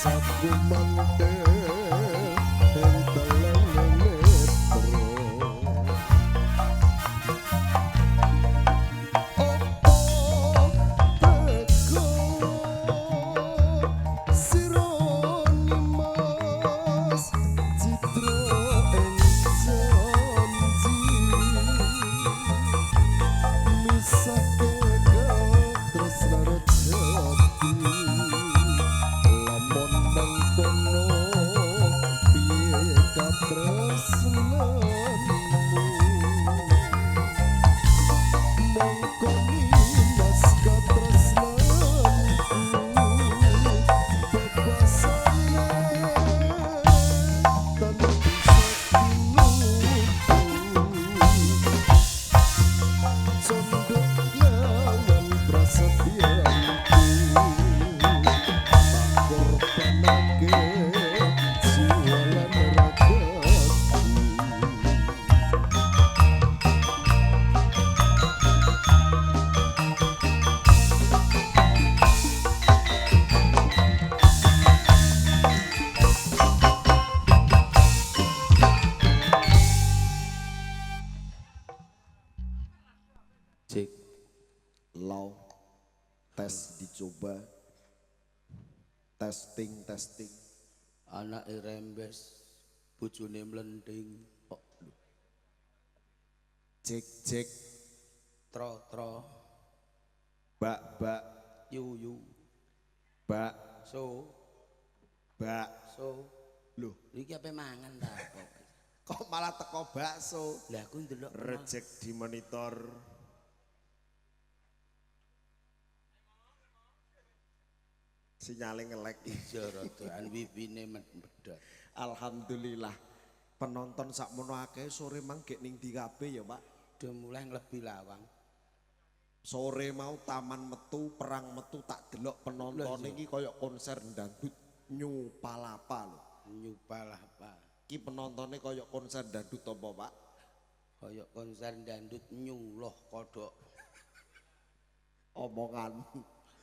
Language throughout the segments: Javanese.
saku mantep entelan metro opo teko sironi mas citro ing janji misake tresnane jati lamun mengkono piye katresnanmu mongkoni mas katresnanku bebasane tanpa bisa Sondok nyawan prasetyanku tak korbanake jiwa lan ragaku Cek low tes dicoba testing Anake rembes bojone mlending kok cek tro bak yu bak so loh iki ape mangan ta kok malah teko bakso lah aku ndelok rejek di monitor sinyale ngelek ijo rodoan wibine medhot alhamdulillah penonton sakmono akeh sore mang gek ning ndi kabeh ya Pak udah mulai lebih lawang sore mau taman metu perang metu tak delok penonton iki kaya konser dangdut New Palapa lho New Palapa iki penontonnya kaya konser dangdut apa Pak kaya konser dangdut New loh kodok omongan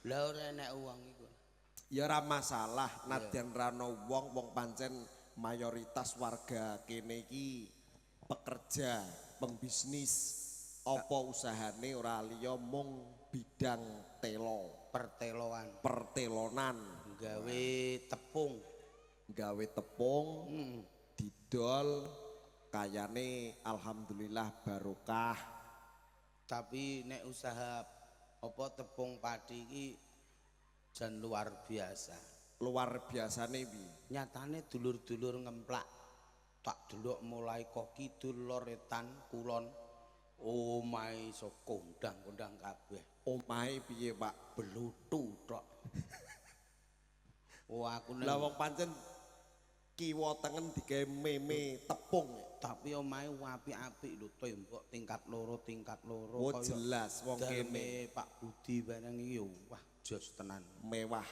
lah ora enek uang iku ya ora masalah nadyan rano wong pancen mayoritas warga kene iki pekerja pembisnis apa usahane ora liya mung bidang pertelonan gawe tepung didol kayane alhamdulillah barokah tapi nek usaha apa tepung padi iki jan luar biasane piye nyatane dulur-dulur ngemplak tak delok mulai kok kidul lor etan kulon omahe iso kondang-kondang kabeh omahe piye Pak belutu tok aku lah wong pancen kiwa tengen digawe meme tepung tapi omahe apik-apik lho tembok tingkat loro oh jelas wong kene Pak Budi bareng iki wah jos tenan mewah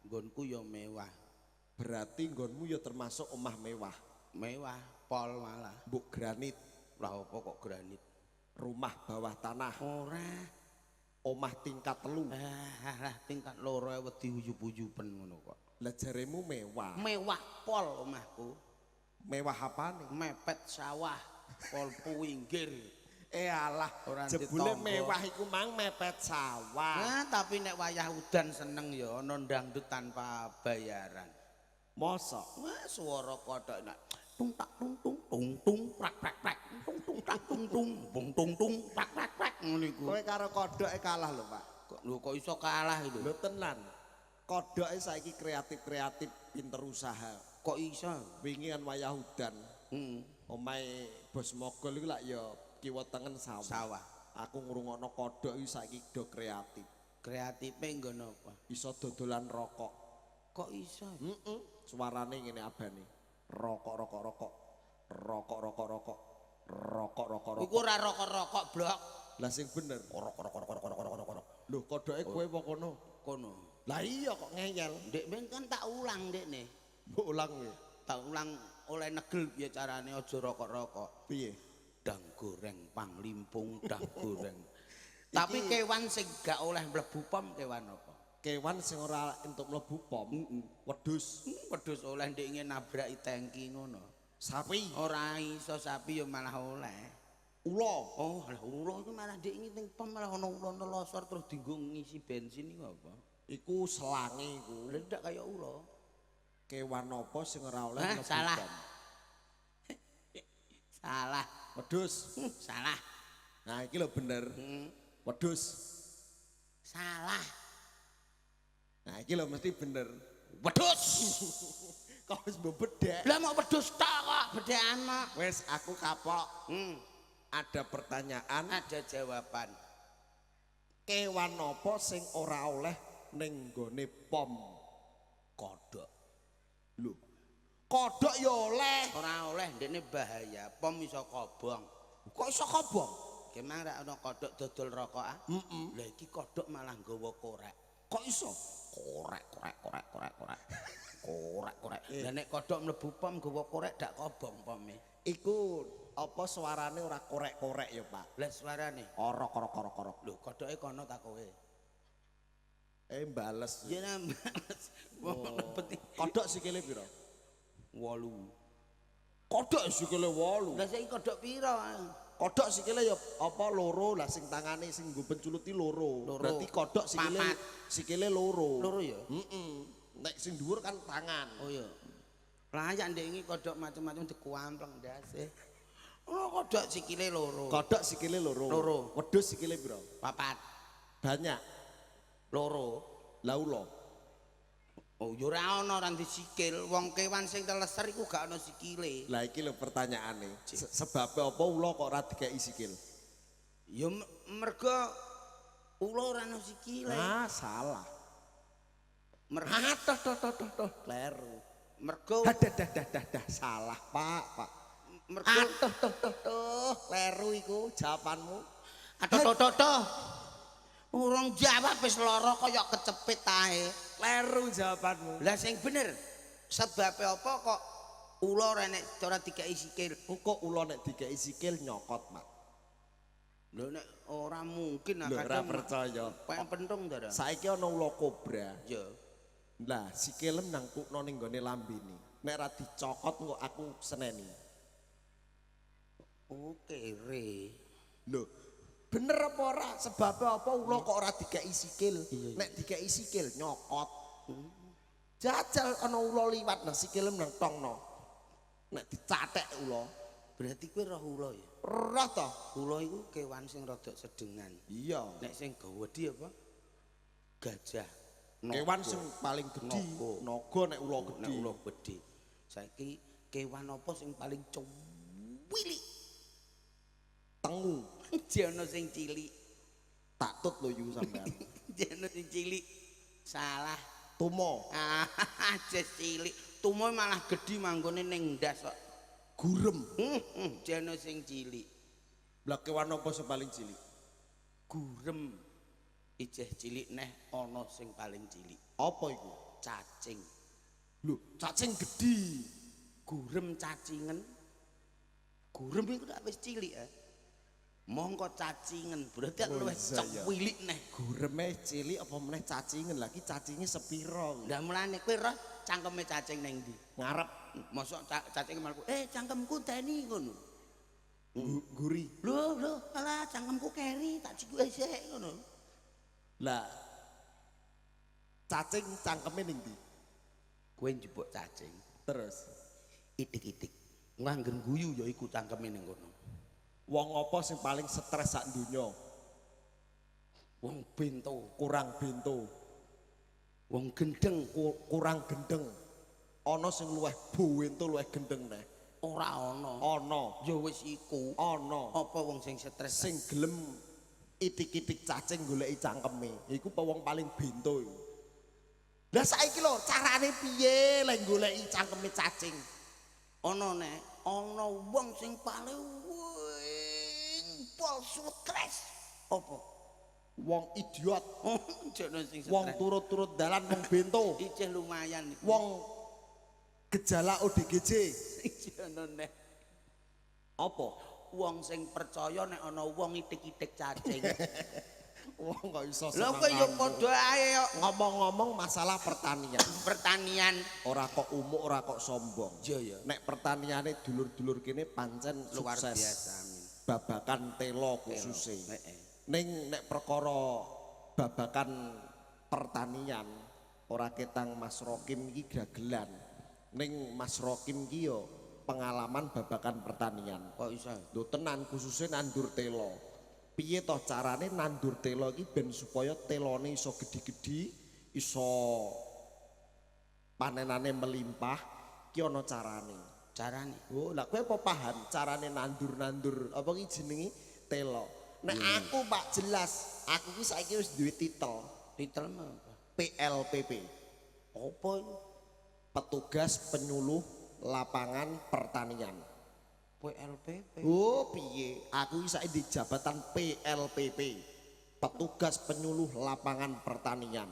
nggonku ya mewah berarti nggonmu ya termasuk omah mewah pol malah mbok granit lah apa kok granit rumah bawah tanah ora omah tingkat 3 tingkat loro wedi uyub-uyuben ngono kok lah jaremu mewah pol omahku mewah apane mepet sawah pol pinggir alah jebule mewah iku mang mepet sawah nah tapi nek wayah udan seneng ya ana dangdut tanpa bayaran mosok wah swara kodhok nek tung tak tung tung tung tung prak prak prak tung tung tak tung tung bung tung tung prak prak prak ngono iku kowe karo kodhoke kalah lho Pak kok iso kalah itu lho tenan kodhoke saiki kreatif pinter usaha kok iso wingi kan wayah udan omahe bos mogol iku lak ya kiwa tengen sawah aku ngrungokno kodhok iki saiki do kreatife nggono apa iso dodolan rokok kok iso suarane ngene abane rokok iku ora rokok blok lah sing bener rokok lho kodhoke kowe apa kono lah iya kok ngeyel ndek men kan tak ulang ndekne mbok ulang ya tak ulang oleh negel piye carane aja rokok piye dang goreng panglimpung dang goreng tapi kewan sing gak oleh mlebu pom kewan apa Kewan sing ora entuk mlebu pom. Wedhus. Wedhus oleh ndek ingin nabraki tangki ngono. Sapi. Ora iso sapi ya malah oleh. Ula. Oh, lah ula iku malah ndek ingin ning pom malah ana ula nelosor terus dienggo ngisi bensin iku apa? Iku selange iku. Lha ndak kaya ula. Kewan apa sing ora oleh mlebu salah. pom? Salah. Wedhus. Salah. Nah, iki lho bener. Wedhus. Salah. Nah, iki lho mesti bener. Wedhus. Kok wis mbedek. Lah mau wedhus tok kok bedekan kok. Wis aku kapok. Ada pertanyaan, Ada jawaban. kewan apa sing ora oleh ning nggone pom? Kodhok. Lho. Kodhok ya oleh. Ora oleh ndekne bahaya. Pom iso kobong. Kok iso kobong? Gimana ra ana kodhok dodol rokok ah? Lah iki kodhok malah nggawa korek. Kok iso? Korek. Lah nek kodhok mlebu pom nggawa korek dak kobong pome. Iku apa suarane ora korek-korek ya, Pak? Lah suarane. Orok. Lho kodhoke kono tak kowe. Bales. Ya nambah. Penting Kodhok sikile pira? 8. Kodhok sikile 8. Lah saiki kodhok pira? Kodhok sikile ya apa loro lah sing tangane sing nggo penculuti loro. Berarti kodhok sikile loro. Loro ya? Nek sing dhuwur kan tangan. Oh iya. Layak ndek iki kodhok macam-macam dikuampleng ndase. Oh kodhok sikile loro. Kodhok sikile loro. Loro. Wedhus sikile pira? 4. Banyak. Loro. Lah ula. Oh ya ora ana ora disikil. Wong kewan sing teleser iku gak ana sikile. Lah iki lho pertanyaane. Sebabe apa ula kok ora dikeki sikil? Ya mergo ula ora ana sikile. Ah, salah. Mergo Toh, kleru. mergo Dah, salah, Pak. mergo Toh, kleru iku jawabanmu. toh. Urung jawab wis lara kaya kecepit ae. Kleru jawabanmu. Lah sing bener sebabe apa kok ula ora dikeki sikil? Kok ula nek dikeki sikil nyokot, Mak? Lho nek ora mungkin Lho ora percaya. Pengen pentung ta. Saiki ana ula kobra. Ya. Lah, sikilem nangkukno ning gone lambene. Nek ora dicokot kok aku seneni. Oh kere. Lho, bener apa ora? Sebab apa ula kok ora dikeki sikil? Nek dikeki sikil nyokot. Jajal ana ula liwat nang sikilem nang tongno. Nek dicatek ula, Berarti kowe roh ula ya? roh to. Ula iku kewan sing rada sedengan. Iya. Nek sing gawedi apa? Gajah. Kewan sing paling gedhi, naga nek ula gedhi. Nek ula gedhe. Saiki kewan apa sing paling cuwilik? Tengu. Jono sing cilik. Takut lho yu sampean. Jono sing cilik. Salah. Tumo. Ah, jes cilik. Tumo malah gedhi manggone ning ndas kok. Gurem. Jono sing cilik. Lah kewan apa sing paling cilik? Gurem. Ijeh cilik neh ana sing paling cilik. Apa iku? Cacing. Lho, cacing gedhi. Gurem cacingen. Gurem iku tak wis cilik ya. Mongko cacingen berarti luwih cewilik neh. Gureme cilik apa meneh cacingen lagi cacinge sepira? Lah mulane kowe roh cangkeme cacing ning ndi? Ngarep Mosok cacing malah cangkemku teni ngono. guri. Lho, alah cangkemku keri tak ciku sik ngono. Lah cacing cangkeme ning ndi? Kowe njupuk cacing, Terus itik-itik. Nganggen guyu ya iku cangkeme ning kono. wong apa sing paling stres sak donya? Wong bento, Kurang bento, wong gendeng, kurang gendeng. Ana sing luwih bowento luwih gendeng neh. ora ana. Ana, Ya wis iku. ana Apa wong sing stres sing gelem itik-itik cacing goleki cangkeme. Iku wong paling bento iku. Lah saiki lho carane piye lek goleki cangkeme cacing? ana nek ana wong sing paling pol stres. Apa? Wong idiot, Jono sing wong stres. turut-turut dalan wong bento, Ijeh lumayan iki. wong gejala ODGJ. Jono nek Apa? wong sing percaya nek ana wong itik-itik cacing. Wong kok iso Lho kok yo padha ae yo ngomong-ngomong masalah pertanian. pertanian. Ora kok umuk, ora kok sombong. Iya ya. Nek pertaniane dulur-dulur kene pancen Luar sukses. biasa amin. Babakan telo khususe. Heeh. Ning nek perkara babakan pertanian ora ketang Mas Rokim iki gagelan. Ning Mas Rokim ki yo pengalaman babakan pertanian. Kok iso? Lho tenan khususnya nandur telo. Piye toh carane nandur telo iki ben supaya telone iso gede-gede, iso panenane melimpah, ki ana carane. Carane. Oh, lah kowe apa paham carane nandur-nandur apa ki jenenge telo. Nek aku Pak jelas, aku ki saiki wis duwe titel Titel apa? PLPP. Apa itu? Petugas Penyuluh Lapangan Pertanian. PLPP. Oh piye? Aku iki saiki di jabatan PLPP. Petugas Penyuluh Lapangan Pertanian.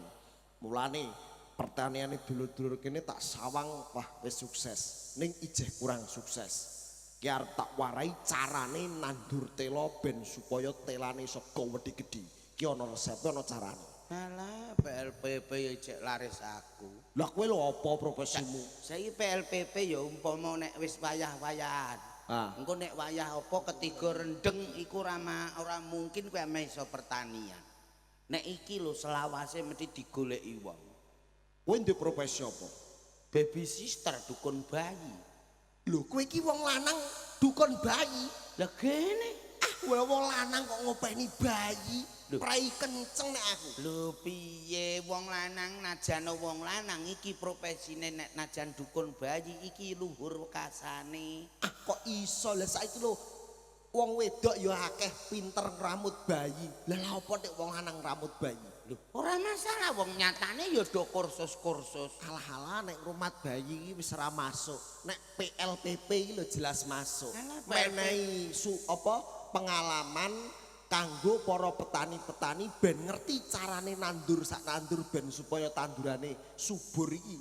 Mulane pertaniane dulur-dulur kene tak sawang wah wis sukses. Ning ijeh kurang sukses. Ki arep tak warai carane nandur telo ben supaya telane iso gede-gede. Ki ana resep, ana carane. Alah PLPP ya cek laris aku. Lah kowe lho apa profesimu? Saiki PLPP ya umpama nek wis wayah-wayahan. Ah. Engko nek wayah apa ketiga rendeng iku ora mungkin kowe ame iso pertanian. Nek iki lho selawase mesti digoleki wong. Kowe ndek profesi apa? Baby sister dukun bayi. Lho kowe iki wong lanang dukun bayi. Lah gene Kowe wong lanang kok ngopeni bayi. Lho. Prai kenceng nek aku. lho piye wong lanang najan wong lanang iki profesine nek najan dukun bayi iki luhur kasane. Kok iso lah saiki lho wong wedok ya akeh pinter rambut bayi. Lah apa nek wong lanang rambut bayi? Lho ora masalah wong nyatane ya do kursus-kursus. Alah-alah nek rumah bayi iki wis ora masuk. Nek PLPP iki lho jelas masuk. Alah, Menehi pengalaman kanggo para petani-petani ben ngerti carane nandur sak nandur ben supaya tandurane subur iki.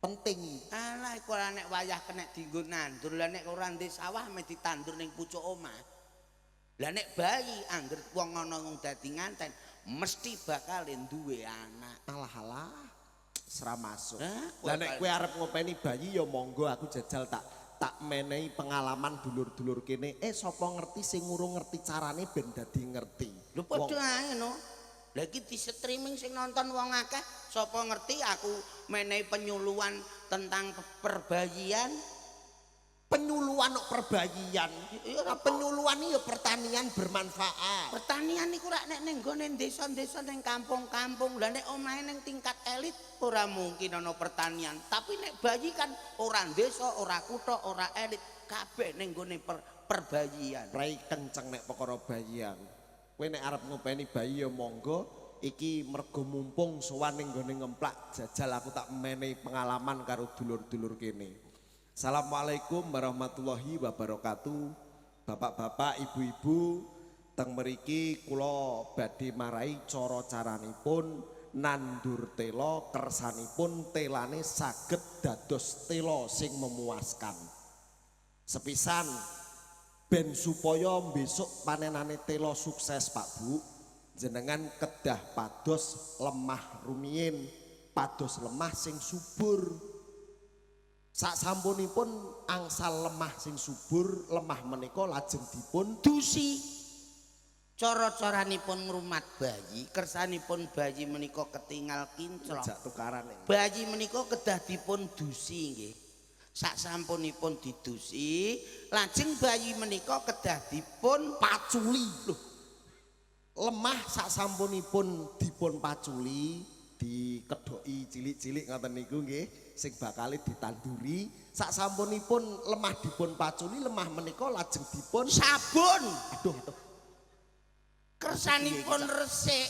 Penting iki. Alah iku ora nek wayah kena dienggo nandur, lah nek ora ndek sawah mesti ditandur ning pucuk omah. Lah nek bayi angger wong ana wong dadi nganten mesti bakal duwe anak. Alah-alah ora masuk. Hah? Lah nek kowe arep ngopeni bayi ya monggo aku jajal tak menehi pengalaman dulur-dulur kene. Sapa ngerti sing ngurung ngerti carane ben dadi ngerti. Lho padha ae no. Lah iki di streaming sing nonton wong akeh, sapa ngerti aku menehi penyuluhan tentang perbayian. Penyuluhan kok perbayian. Ya ora Penyuluhan iki ya pertanian bermanfaat. Pertanian iku rak nek ning nggone desa-desa ning kampung-kampung, lah nek omahe ning tingkat elit ora mungkin ana pertanian. Tapi nek bayi kan ora desa, ora kutha, ora elit, kabeh ning nggone perbayian. Prai kenceng nek perkara bayian. Kowe nek arep ngopeni bayi ya monggo. Iki mergo mumpung sowan ning nggone ngemplak jajal aku tak menehi pengalaman karo dulur-dulur kene. Assalamualaikum warahmatullahi wabarakatuh. Bapak-bapak, ibu-ibu, teng mriki kula badhe marai cara-caranipun nandur telo kersanipun telane saged dados telo sing memuaskan. Sepisan ben supaya besok panenane telo sukses Pak Bu, jenengan kedah pados lemah rumiyin, pados lemah sing subur. Sak sampunipun angsal lemah sing subur, lemah menika lajeng dipun Dusi cara-caranipun ngrumat bayi, kersanipun bayi menika ketingal kinclong. jak tukaran iki. Bayi menika kedah dipun dusi nggih. Sak sampunipun didusi, lajeng bayi menika kedah dipun Paculi. Loh. Lemah sak sampunipun dipun paculi, dikedoki cilik-cilik ngoten niku nggih. Sing bakal ditanduri sak sampunipun lemah dipun paculi, lemah menika lajeng dipun sabun. aduh Kersanipun resik.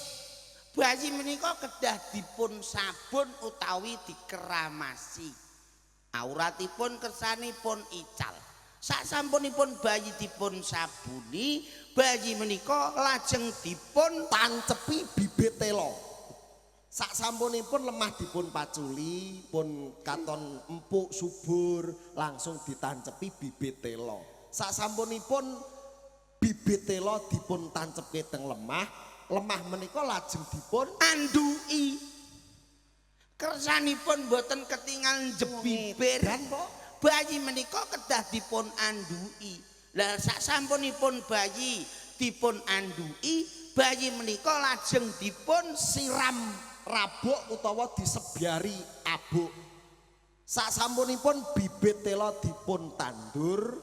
Bayi menika kedah dipun sabun utawi dikeramasi. Auratipun kersanipun ical. Sak sampunipun bayi dipun sabuni, bayi menika lajeng dipun tancepi bibit telo. Sak sampunipun lemah dipun paculi, pun katon empuk subur, langsung ditancepi bibit telo. Sak sampunipun bibit telo dipun tancepke teng lemah, lemah menika lajeng dipun anduki. Kersanipun boten ketingal jebibir. Bayi menika kedah dipun anduki. Lah sasampunipun bayi dipun anduki, bayi menika lajeng dipun siram rabuk utawa disebyari abuk. Sasampunipun bibit tela dipun tandur,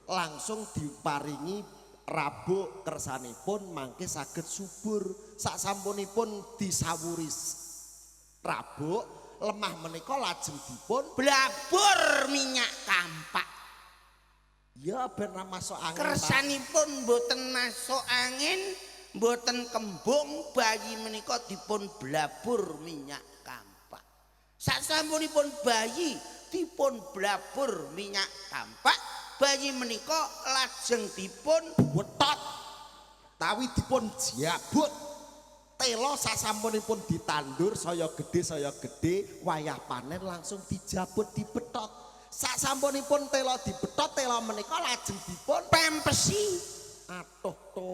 langsung diparingi rabuk kersanipun mangke saged subur. Sasampunipun disawuri rabuk, lemah menika lajeng dipun blabur minyak kampak. Ya ben masuk angin. Kersanipun boten masuk angin, boten kembung, bayi menika dipun blabur minyak kampak. Sasampunipun bayi dipun blabur minyak kampak, bayi menika lajeng dipun wetot tawi dipun jabut. Tela sasampunipun ditandur saya gede wayah panen langsung dijabut dibetot. Sasampunipun tela dibetot, tela menika lajeng dipun pempesi. Atuh to.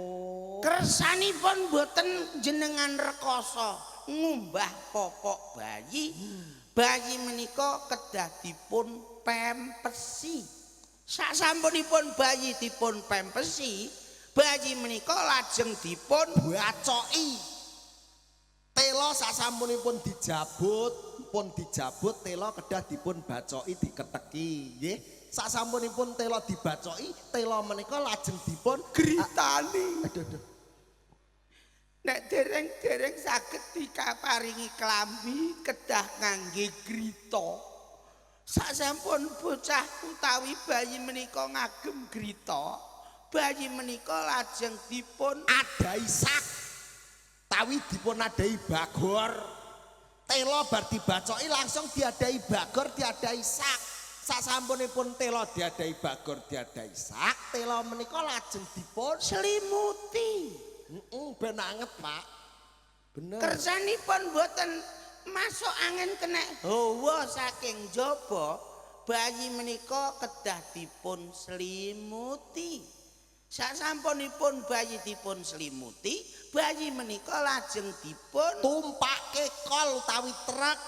Kersanipun boten jenengan rekoso ngumbah popok bayi. Bayi menika kedah dipun pempesi. Sasampunipun bayi dipun pempesi, bayi menika lajeng dipun bacoki. Tela sasampunipun dijabut, tela kedah dipun bacoki diketeki, nggih. Sasampunipun tela dibacoki, tela menika lajeng dipun gritani. Aduh. Nek dereng saged dikaparingi klambi kedah ngangge grita. Sasampun bocah utawi bayi menika ngagem grita, bayi menika lajeng dipun adai sak. Tawi dipun adai bagor. Tela bar dibacoki langsung diadai bagor, diadai sak. Sasampunipun tela diadai bagor, diadai sak, tela menika lajeng dipun selimuti. Ben anget, Pak. Bener. Kersanipun boten masuk angin kena hawa saking jaba, bayi menika kedah dipun selimuti. Sasampunipun bayi dipun selimuti, bayi menika lajeng dipun tumpake kol utawi truk.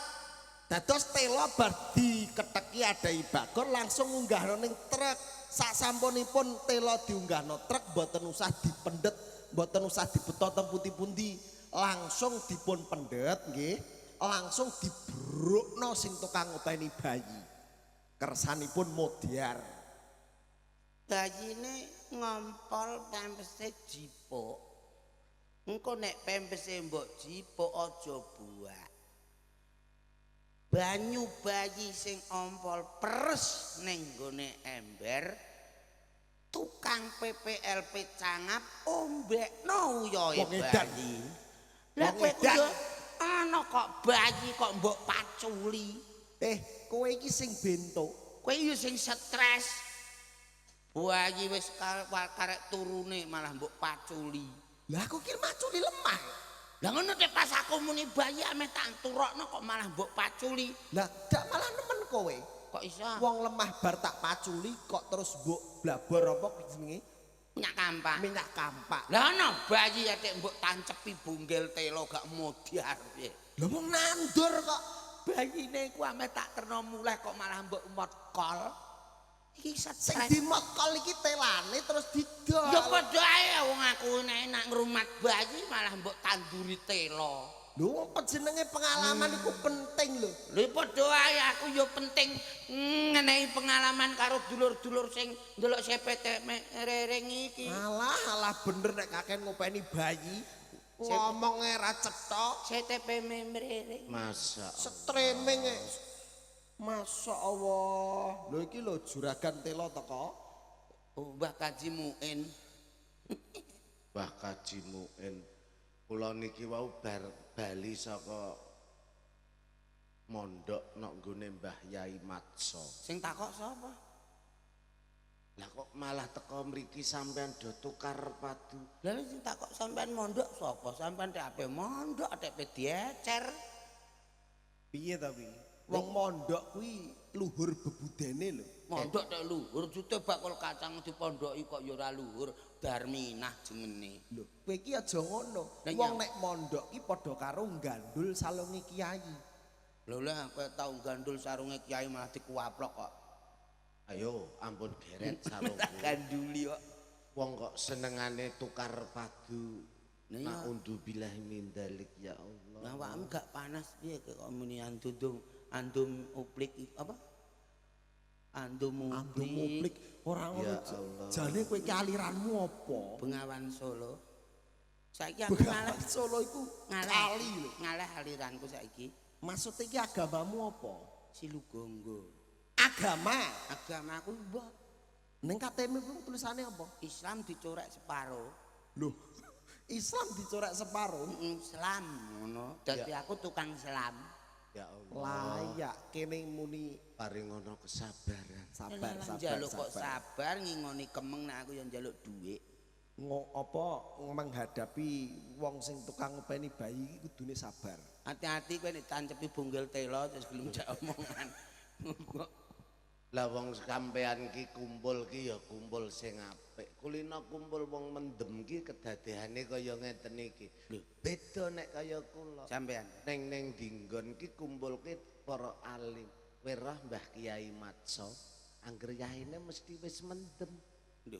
Dados tela bar diketeki adai bagor langsung unggah ning truk. Sasampunipun tela diunggahno truk boten usah dipendet, boten usah dibetot pundi-pundi, langsung dipun pendet nggih, langsung dibrukno sing tukang ngopeni bayi. Kersanipun modar. Bayine ngompol pempese jipuk. Engko nek pempese mbok jipuk aja buak. Banyu bayi sing ompol peres ning gone ember, tukang PPLP cangap ombekno uyohe bayi. Lah kowe ana kok bayi kok mbok paculi. Kowe iki sing bento. Kowe yo sing stres. Bayi wis karek turune malah mbok paculi. Lah aku kira maculi lemah. Lah ngono nek pas aku muni bayi ame tak turokno kok malah mbok paculi. Lah dak malah nemen kowe. Kok iso? Wong lemah bar tak paculi kok terus mbok blabor apa jenenge? Minyak kampak. Minyak kampak. Lah ono bayi nek mbok tancepi bunggel telo gak modar piye. Lah wong nandur kok. Bayine ku ame tak terno muleh kok malah mbok umot kol. Iki sing dimokol iki telane terus didol. Ya padha ae wong aku enak ngrumat bayi malah mbok tanduri telo. Lho apa jenenge pengalaman iku penting lho. Lho padha ae aku ya penting ngenehi pengalaman karo dulur-dulur sing ndelok CPT rering iki. Alah bener nek kakek ngopeni bayi. Ngomongnya ra cetok. CTP memrering. Masa streaming Masya Allah. Lho iki lho juragan telo teko. Mbah Kaji Muin. Mbah Kaji Muin. Kula niki wau bali saka mondok nok nggone Mbah Yai Matso. Sing takok sapa? Lah kok malah teko mriki sampean do tukar padu. Lah sing takok sampean mondok sapa? Sampean tek ape mondok tek diecer. Piye ta piye? Wong mondok kuwi luhur bebudene lho. Mondok tek luhur jute bakul kacang dipondoki kok ya ora luhur, Darminah jengene. Lho, kowe iki aja ngono. Lah, Wong iya. nek mondok ki padha karo gandul salonge kiai. Lho lah kowe tau gandul sarunge kiai malah dikuaplok kok. Ayo ampun geret sarung. Ganduli kok. Wong kok senengane tukar padu. Nah, iya. Naudzubillahi min dzalik ya Allah. Lah awakmu gak panas piye kok muni andum uplik apa? Andum Andung uplik muplik ora ngono. Ya Allah. Jane kowe iki aliranmu apa? Bengawan Solo. Saiki aku ngalah Bengawan Solo iku ngalah kali lho. ngalah aliranku saiki. Maksud iki agamamu apa? Silugonggo. Agama. Agamaku mbok Ning KTP ku tulisane apa? Islam dicorek separo. Loh, Islam dicorak separuh. Islam ngono. Dadi aku tukang selam. Ya Allah. Layak kene muni Paringono kesabaran. sabar sabar Njaluk kok sabar. sabar ngingoni kemeng nek aku yang njaluk dhuwit. Apa menghadapi wong sing tukang ngopeni bayi iki kudune sabar. Hati-hati kowe nek tancepi bonggel telo terus gelem jak omongan. Lah wong sampean ki kumpul ki ya kumpul sing apik. Kulino kumpul wong mendem ki kedadehane kaya ngeten iki. Beda nek kaya kula. Sampean. Neng dinggon ki kumpul ki para alim. Werah Mbah Kiai Matso. Angger yaine mesti wis mendem. Lho.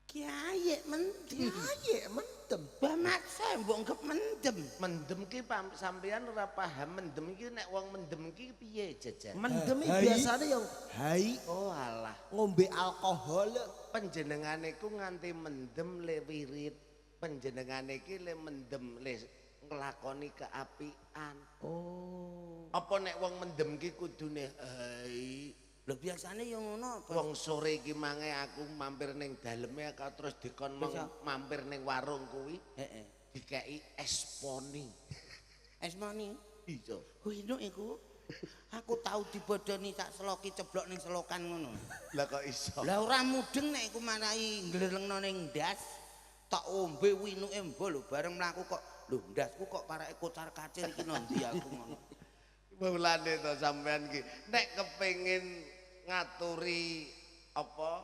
Kiai mendem. Kiai mendem. Mbah Maksa mbok anggap mendem. Mendem ki sampean ora paham mendem ki nek wong mendem ki piye jajan. Mendem iki Hai. biasane yang hai Oh alah. ngombe alkohol. Panjenengane ku nganti mendem le wirid. Panjenengane ki le mendem le nglakoni keapian. Oh. Apa nek wong mendem ki kudune hai. Lho biasane ya ngono. Wong sore iki mange aku mampir ning daleme terus dikon mampir ning warung kuwi Heeh. dikeki es poni. Esmoni. Iya. Wino iku. Aku tahu dibodoni tak seloki ceblok ning selokan ngono. Lah kok iso? Lah ora mudeng nek iku manahi nglelengno ning ndas. Tak ombe winuke embo lho bareng mlaku kok lho ndasku kok parake kocar-kacir iki nondi aku ngono. Mulane to sampean ki nek kepengin ngaturi apa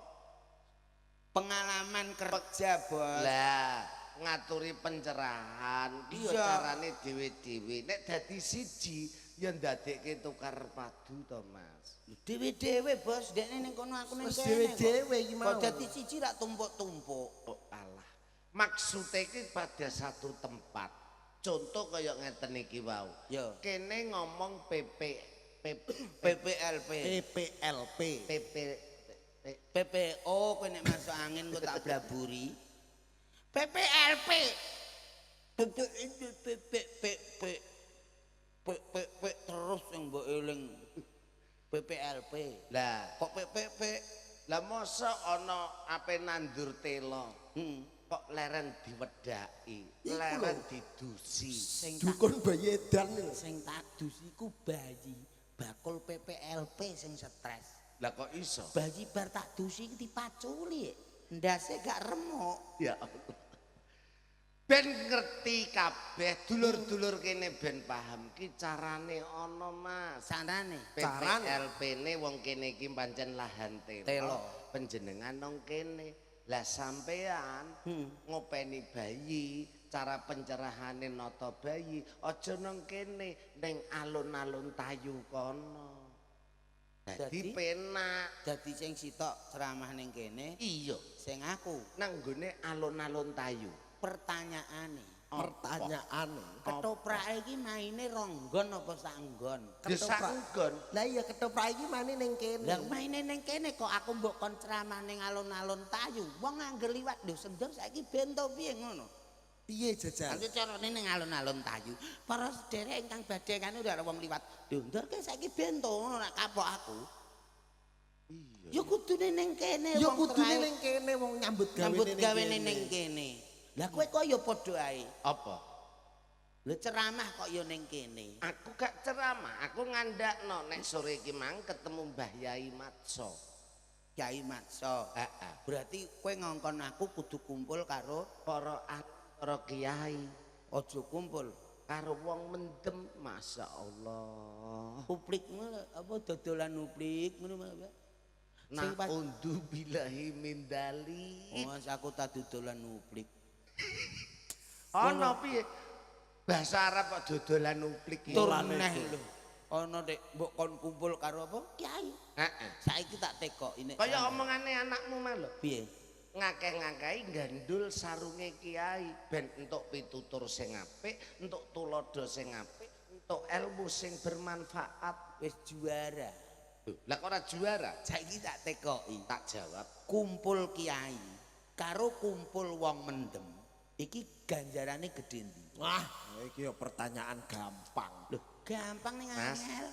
Pengalaman kerja, Bos. lah ngaturi pencerahan iya Iya. carane dhewe-dhewe nek dadi siji ya ndadekke tukar padu to Mas. Dewe-dewe bos, dekne ning kono aku ning Wis kene. dewe-dewe iki mau. Kok dadi siji rak tumpuk-tumpuk. Oh alah maksude ki pada satu tempat contoh kaya ngeten iki wau Yo. kene ngomong PPLP. PPLP. PPO kowe nek masuk angin kok tak blaburi. PPLP. Terus yang mbok eling PPLP. lah Kok PPP? lah mosok ana ape nandur telo kok leren diwedaki Iku leren lho. didusi Sing Dukun bayi edan lho. sing tadus iku bayi bakul PPLP sing stres. lah kok iso Bayi bar tak dusi iki dipaculi. Ndase gak remuk. ya Allah ben ngerti kabeh dulur-dulur kene ben paham ki carane ana Mas Sanane. PPLP ne wong kene iki pancen lahan Telo. telo penjenengan nang kene lah sampean ngopeni bayi cara pencerahane nata bayi aja nang kene ning alun-alun Tayu kono dadi Dadi? penak Dadi sing sitok ceramah ning kene, iya sing aku nang gone alun-alun Tayu pertanyaane. Pertanyaane. Ketoprake iki maine ronggon apa sanggon? ya sanggon Lah iya ketoprak iki mane ning kene. Lah maine ning kene kok aku mbok kon ceramah ning alun-alun Tayu. Wong angger liwat lho sendok saiki bento piye ngono. Piye jajan? Aku carane ning alun-alun Tayu. Para sederek ingkang badhe kan ora wong liwat. Lho ndor ke saiki bento ngono nak kapok aku. iya Ya kudune ning kene Ya wong kudune terakhir ning kene wong nyambut nyambut gawe gawene ning kene. Lah kowe kok ya padha ae. apa Lho ceramah kok ya ning kene. aku gak ceramah aku ngandakno nek sore iki mang ketemu Mbah Yai Matso Kyai Maksa. heeh Berarti kowe ngongkon aku kudu kumpul karo para kiai aja kumpul karo wong mendem, Masya Allah. Uplik apa dodolan uplik ngono Pak. Na'udzu billahi min dzalik. Mas aku tak dodolan uplik. Ana piye? Bahasa Arab kok dodolan uplik iki. Tur neh lho. Ana nek mbok kon kumpul karo apa? Kiai. Heeh. Saiki tak tekoki nek Kaya omongane anakmu mah lho. piye? Ngakeh-ngakehi gandul sarunge kiai ben entuk pitutur sing apik, entuk tulodo sing apik, entuk ilmu sing bermanfaat. Wis juara. Lah kok ora juara? Saiki tak tekoki. Tak jawab. Kumpul kiai karo kumpul wong mendem iki ganjarane gedhe ndi? Wah, iki yo pertanyaan gampang. Loh, gampang ning Mas. angel.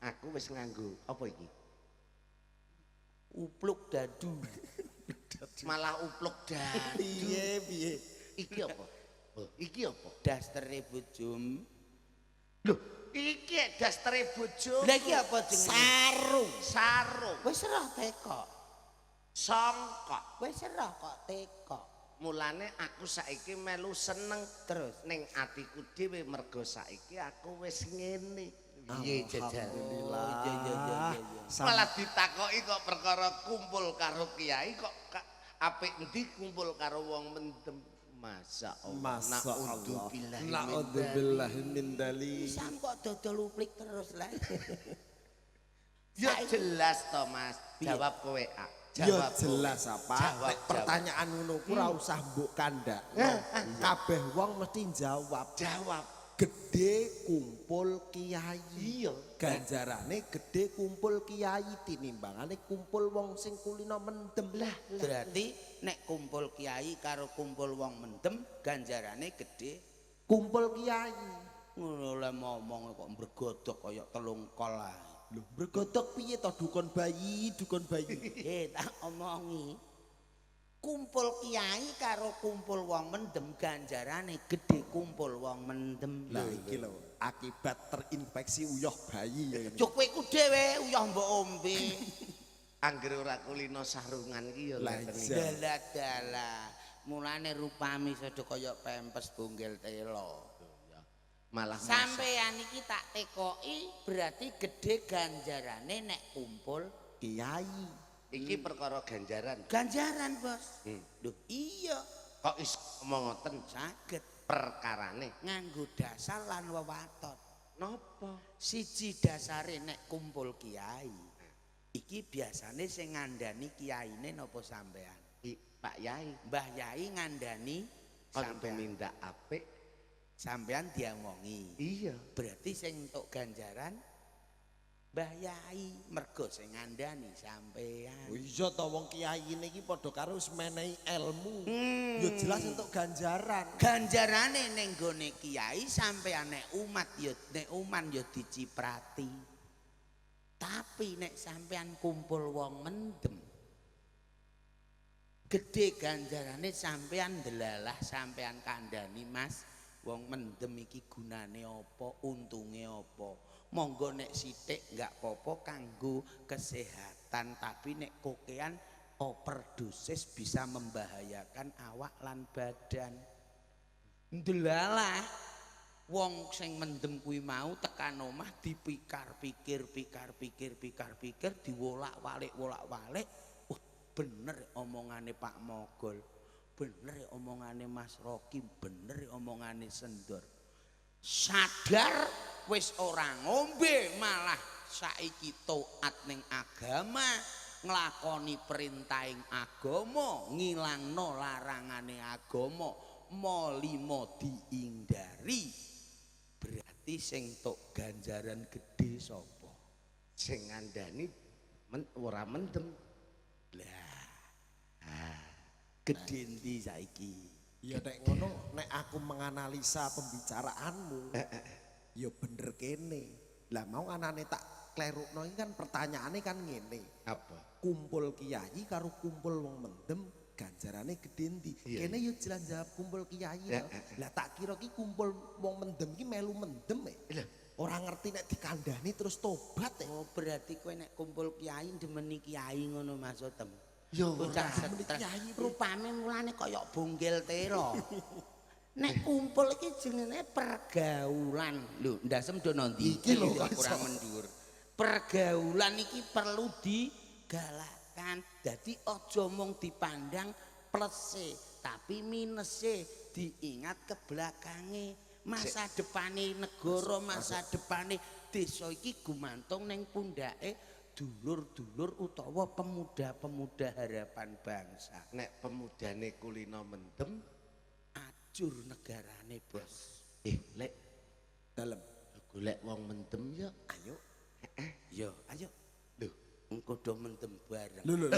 Aku wis nganggo apa iki? Upluk dadu. Malah upluk dadu. Piye? Iki apa? Oh, iki apa? Dastere bojom. Loh, iki dastere bojo. Lah iki apa jenenge? Sarung. Sarung, Wis roh tekok. songkok. Wis roh kok tekok. Mulane aku saiki melu seneng Terus ning atiku dhewe mergo saiki aku wis ngene. Piye jajal? Alhamdulillah. Iya. Malah ditakoki kok perkara kumpul karo kiai kok apik endi kumpul karo wong mendem. Masya Allah. Masya Allah. Na'udzubillahi min Na'udzubillahi min dzalik. Sam kok dodol uplik terus lah. Ya jelas to Mas, jawab kowe A. Ya Jawab jelas kowe. apa? Jawab, Nek pertanyaan ngono ku ora usah mbok kandhakno. Kabeh wong mesti jawab. Jawab. Gede kumpul kiai. Iya. Ganjarane gede kumpul kiai tinimbangane kumpul wong sing kulino mendem. Lah, Berarti nek kumpul kiai karo kumpul wong mendem ganjarane gedhe. kumpul kiai. Ngono le ngomong kok bergodok kaya telung kol ae. Lho, bergodok piye to dukun bayi? Tak omongi. Kumpul kiai karo kumpul wong mendem ganjarane gedhe kumpul wong mendem. Lah iki lho, akibat terinfeksi uyah bayi ya ini. Cuk kowe ku dhewe uyah mbok ombe. Angger ora kulino sarungan iki ya Lah, ngeten iya. iki. Dalah-dalah. Mulane rupami sedo kaya pempes bonggel telo. Malah Sampeyan iki tak tekoki berarti gedhe ganjarane nek kumpul Kiai. iki perkara ganjaran. ganjaran, Bos. Hmm. Loh iya, Kok is ngomong ngoten saged perkarane. nganggo dasar lan wewaton. Napa? Siji dasare nek kumpul kiai. Iki biasane sing ngandani kiyaine napa sampean? Pak Yai, Mbah Yai ngandani kon sampean. tumindak apik. Sampean diomongi. Iya. Berarti sing entuk ganjaran Mbah Yai mergo sing ngandani sampean. Oh iya to wong kiai niki padha karo wis menehi ilmu. Ya jelas untuk ganjaran. Ganjarane ning gone kiai sampean nek umat ya nek uman ya diciprati. Tapi nek sampean kumpul wong mendem gede ganjarane sampean delalah sampean kandhani Mas wong mendem iki gunane apa untunge apa. Monggo nek sithik enggak apa-apa kanggo kesehatan tapi nek kokean overdosis bisa membahayakan awak lan badan. Ndelalah wong sing mendem kuwi mau tekan omah dipikir-pikir diwolak-walik bener omongane Pak Mogol, bener omongane Mas Roki, bener omongane Sendor. Sadar wis ora ngombe malah saiki taat ning agama, nglakoni perintahing agama, ngilangno larangane agama, molimo diindari. Berarti sing tok ganjaran gedhe sapa? Sing ngandani ora mendem. Lah. Gedhe ndi saiki? Ya nek ngono nek aku menganalisa pembicaraanmu ya bener kene. Lah mau anane tak klerukno iki kan pertanyaane kan ngene. Apa? Kumpul kiai karo kumpul wong mendem ganjarane gedhe ndi? Iya. Kene yo jelas jawab kumpul kiai to. Lah tak kira ki kumpul wong mendem ki melu mendem Lho. Ora ngerti nek dikandhani terus tobat Oh berarti kowe nek kumpul kiai demeni kiai ngono maksudem. Yo Bocah demeni stres. kiai. Rupane mulane kaya bonggel telo. Nek kumpul iki jenenge pergaulan. Lho, ndasem dono ndi? Iki lho, kok kurang iso. mendur. Pergaulan iki perlu digalakkan. Dadi aja mung dipandang plese, tapi minuse diingat ke belakange. Masa depane negara, masa depane desa iki gumantung ning pundhake dulur-dulur utawa pemuda-pemuda harapan bangsa. Nek pemudane kulino mendem, Ajur negarane, Bos. lek Dalem. golek wong mendem ya. Ayo. Yo, ayo. Lho, Engko do mendem bareng. Lho.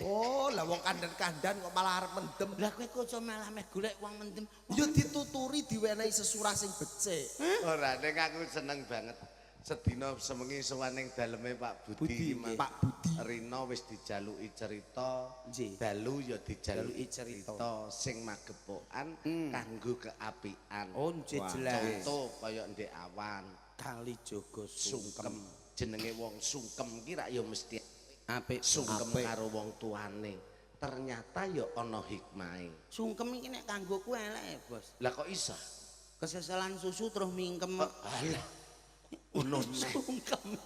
Oh, lah wong kandan-kandan kok malah arep mendem. Lah kowe kok malah meh golek wong mendem. Yo dituturi diwenehi sesurah sing becik. ora nek aku seneng banget. Sedina semengi sowaning daleme Pak Budi, Budi, Pak Budi. Rino wis dijaluki cerita, Nggih. dalu ya dijaluki Jaluki cerita. cerita sing magepokan kanggo keapian. Oh, nggih Wah, jelas. Contoh kaya ndek awan, Kali Jogo sungkem. Jenenge wong sungkem ki rak ya mesti Apik sungkem Apik. karo wong tuane. Ternyata ya ana hikmahe. Sungkem iki nek kanggo ku elek, Bos. Lah kok iso? Keseselan susu terus mingkem. Alah. Ono neh. Sungkem.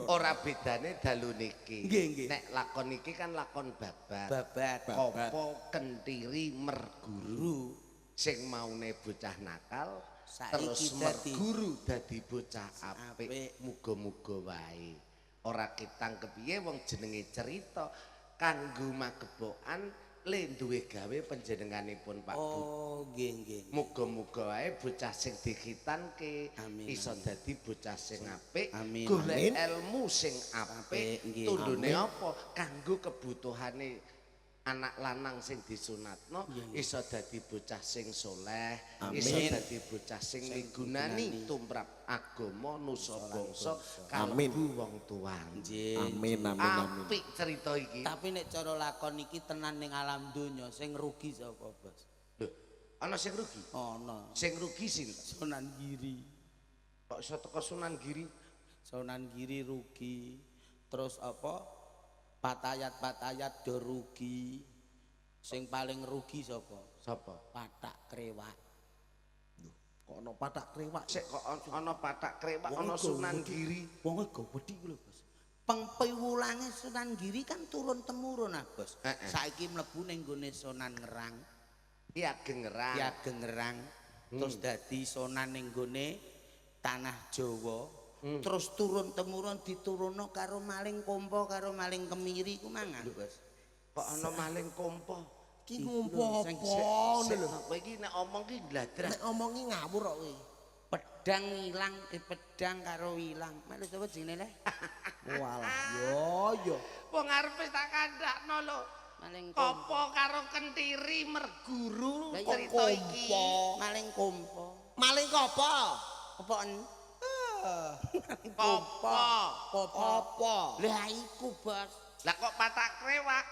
Ora bedane dalu niki. Nggih, nggih. Nek lakon iki kan lakon babat. Babat. Kopo kentiri merguru sing maune bocah nakal Saiki terus dadi- merguru dadi bocah Apik. apik. Muga-muga wae. Ora ketang kepiye wong jenenge cerita kanggo magebokan le duwe gawe panjenenganipun Pak Budi. Oh, nggih. Muga-muga wae bocah sing dikhitanke Amin, iso amin. dadi bocah sing apik, Amin, golek amin. ilmu sing Apik, apik, nggih, tundune amin. apa? Kanggo kebutuhane anak lanang sing disunatno iso dadi bocah sing soleh, Amin. iso dadi bocah sing migunani tumrap agama nusa bangsa Amin. kalebu wong tuane. Nggih. Amin. Apik cerita iki. Tapi nek cara lakon iki tenan ning alam donya sing rugi sapa, Bos? Lho, ana sing rugi. Ana Sing rugi sinten? Sunan Giri. Kok iso teko Sunan Giri? Sunan Giri rugi. Terus apa? Patayat-patayat do rugi. Sing paling rugi sapa? Sapa? Patak Krewak. Kok ana patak krewak. Sik kok ana Patak Krewak, Wong ana iku Sunan wedi. Giri. Wong gawedhi ku lho, Bos. Pengpiwulange Sunan Giri kan turun temurun, ah, Bos. Saiki mlebu ning gone Sunan Ngerang, Ki Ageng Ngerang. Ki Ageng Ngerang, terus dadi Sunan ning gone tanah Jawa. Terus turun temurun diturunno karo maling kompo karo maling kemiri ku mangan, Bos. Kok ana maling kompo? Ki ngompo Sing- apa Sik lho. kowe iki nek omong ki gladrak. Nek omongi ngawur kok kowe. Pedang ilang, pedang karo ilang. Mek lho sapa jenenge le? Walah, yo. Wong arep wis tak kandhakno lho. Maling kompo. Kopo karo kentiri merguru Lah iya, cerita iki. Maling kompo. Maling kopo? Apaan? Kopo. Apa? Lah iku, Bos. Lah kok Patak Krewak?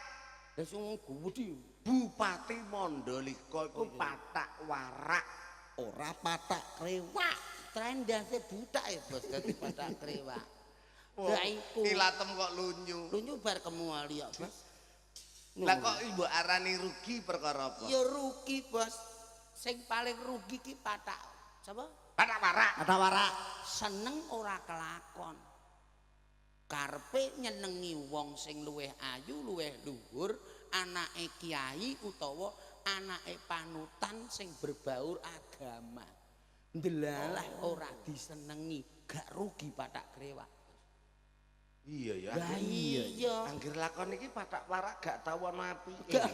Lah sing gede. Bupati Mandalika iku Patak Warak. Ora patak krewak. Trendase buta ya, Bos, dadi Patak Krewak. Lah iku. Ilatem kok lunyu. Lu nyobar kemuali ya, Bos. Lah kok mbok arani rugi perkara apa? Ya rugi, Bos. Sing paling rugi ki Patak. Sapa? Patak Warak. Ada warak. Seneng ora kelakon. Karepe nyenengi wong sing luwih ayu, luwih luhur, anake kiai utawa anake panutan sing berbaur agama. Ndelalah ora disenengi, gak rugi Patak Krewak. Iya ya. Lah iya. Anggir lakon iki Patak Warak gak tau ana apike. Gak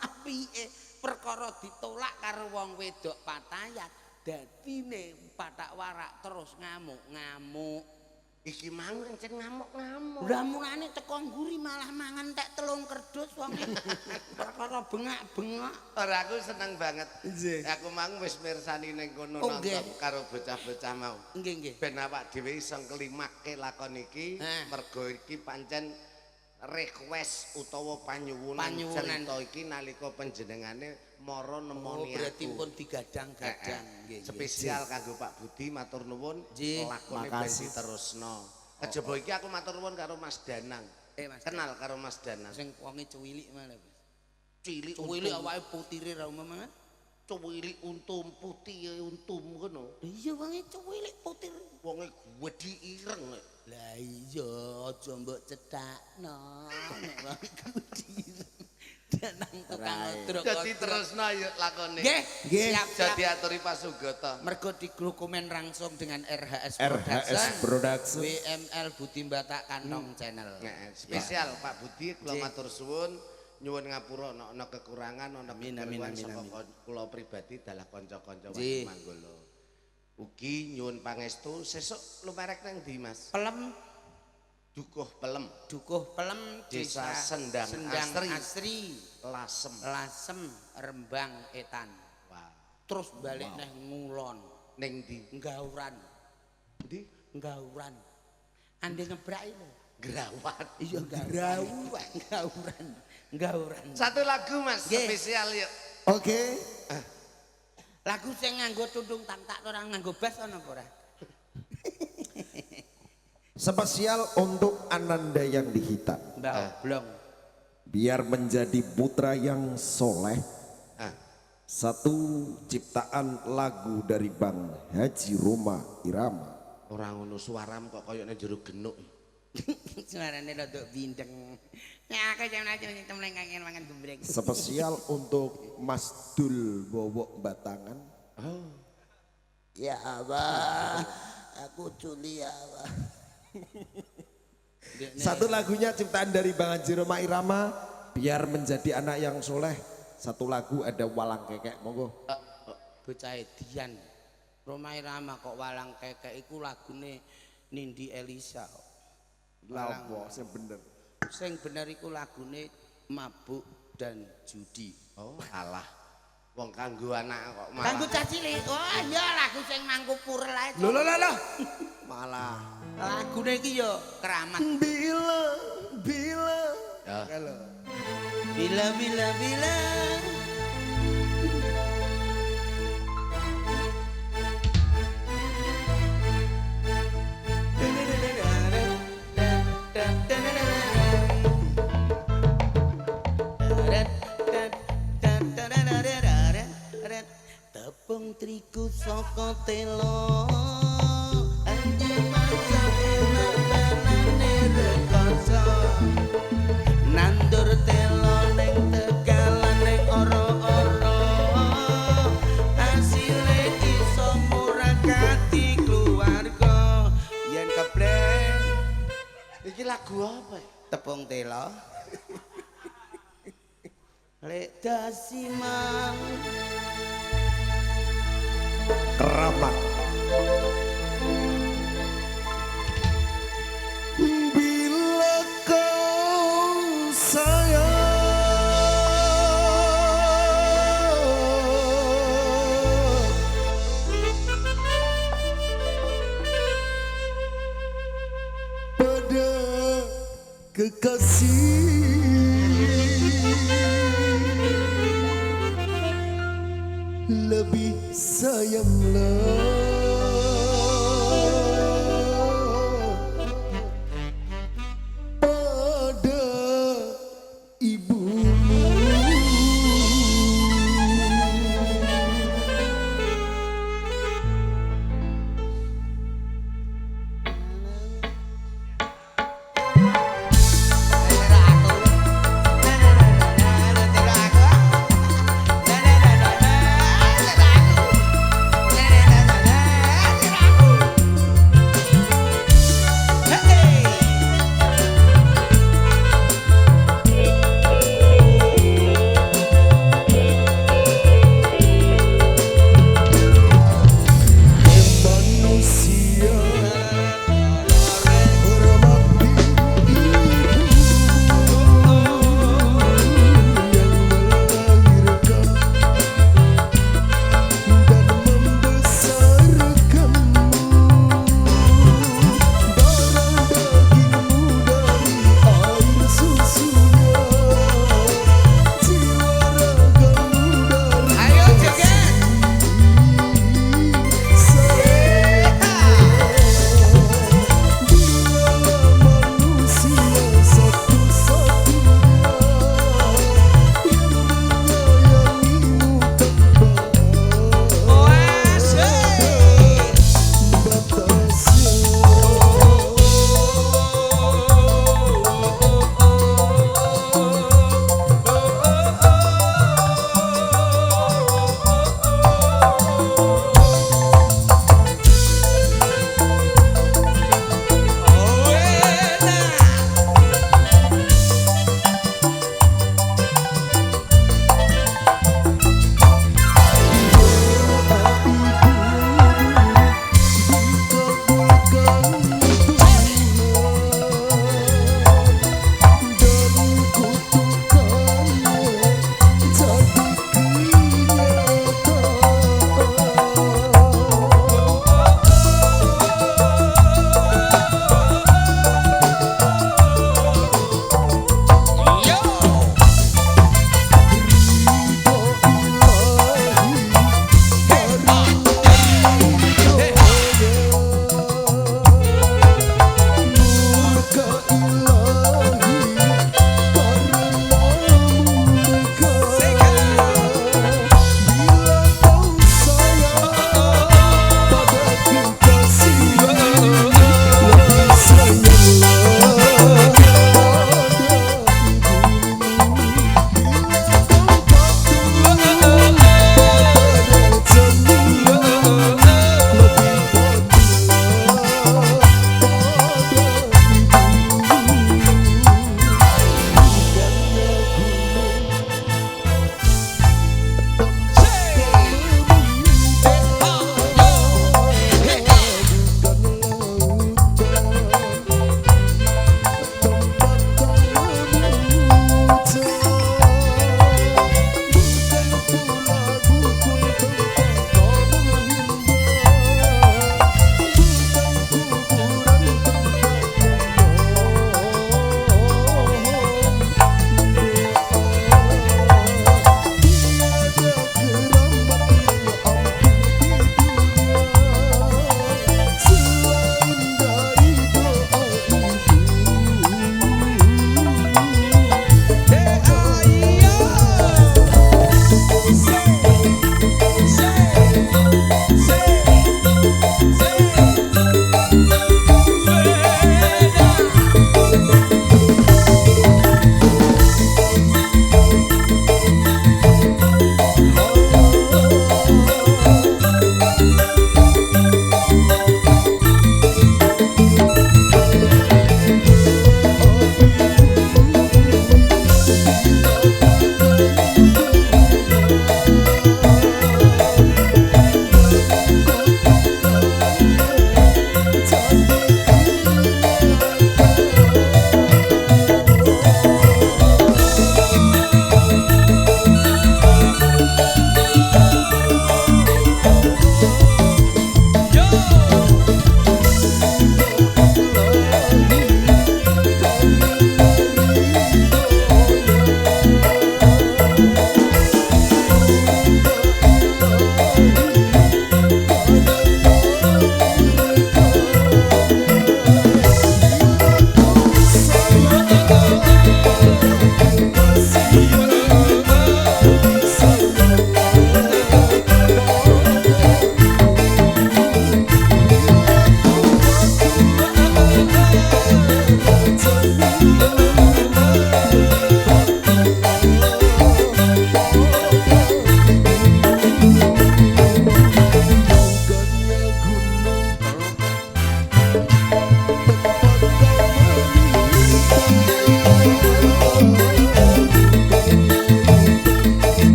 apike perkara ditolak karo wong wedok patayat. Dadine Patak Warak terus ngamuk-ngamuk. Iki mang encen ngamuk-ngamuk. Lah mulane teko nguri malah mangan tek telung kerdus wong perkara bengak-bengak. Ora aku seneng banget. Nggih. Aku mang wis mirsani ning kono Oh, nonton nggih. karo bocah-bocah mau. Nggih nggih. Ben awak dhewe iso nglimake lakon iki mergo iki pancen request utawa panyuwunan Panyuwunan. cerita iki nalika panjenengane mara Oh, nemoni berarti aku. pun digadang-gadang nggih. Spesial kanggo Pak Budi matur nuwun Nggih. lakone ben Makasih. diterusno. Kejaba iki aku matur nuwun karo Mas Danang. Mas. Kenal karo Mas Danang. Sing wonge cuwilik malah. Bos. Cilik Cuwilik awake putire ra umum mangan. cuwilik untum putih untum ngono. Iya wonge cuwilik putih. Wonge gedhi ireng. Lah iya aja mbok cethakno nek wong gedhi. Danang tukang odrok. Dadi terusno yuk lakone. Nggih, siap. Jadi aturi Pasugata. Mergo diglukomen langsung dengan RHS RHS Production. WML Budi Batak Kantong Channel. Nah, spesial Pak Budi kula matur suwun nyuwun ngapura ana kekurangan ana kekurangan saka kula pribadi dalah kanca-kanca Wadi Manggala. Ugi nyuwun pangestu sesuk lumerek nang ndi Mas? Pelem Dukuh Pelem, Desa Sendang Asri, Lasem. Rembang Etan. Wah, Terus balik neh ngulon, ning ndi? Ngauran. Ndi? Ngauran. Ande ngebraki lho. Grawat. Iya Ngauran. Satu lagu Mas, Nggih. spesial yuk. Oke. Lagu sing nganggo tundung tantak ora nganggo bass ana apa ora? Spesial untuk Ananda yang dihitam. Mbah Blong. Biar menjadi putra yang soleh. Ah, Satu ciptaan lagu dari Bang Haji Roma Irama. ora ngono suaram kok koyo nang jero genuk. Suarane rada bindeng. Ya aku jangan aja temleng kangen mangan gembreng. Spesial untuk Mas Dul Bowo Batangan. Oh, Ya Abah, aku culi ya Abah. Satu lagunya ciptaan dari Bang Haji Roma Irama. Biar menjadi anak yang soleh. Satu lagu ada Walang Kekek, monggo. Bocah edian. Roma Irama kok Walang Kekek iku lagune Nindi Elisa. Lapo sing bener. Sing bener iku lagune Mabuk dan Judi. oh alah. Wong kanggo anak kok malah. Kanggo cah cilik. Oh iya lagu sing mangku purel ae. Loh. Malah. Lagune iki yo keramat. Bila. Ya. Kalau. Bila. Tepung terigu saka telo anjir masak enak balane rekoso nandur telo ning tegalan ning ora-ora asile iso murakati keluarga yen kebleng Iki lagu apa? tepung telo lek dasimang Keramat. Bila kau sayang pada kekasih, lebih sayanglah pada ibumu.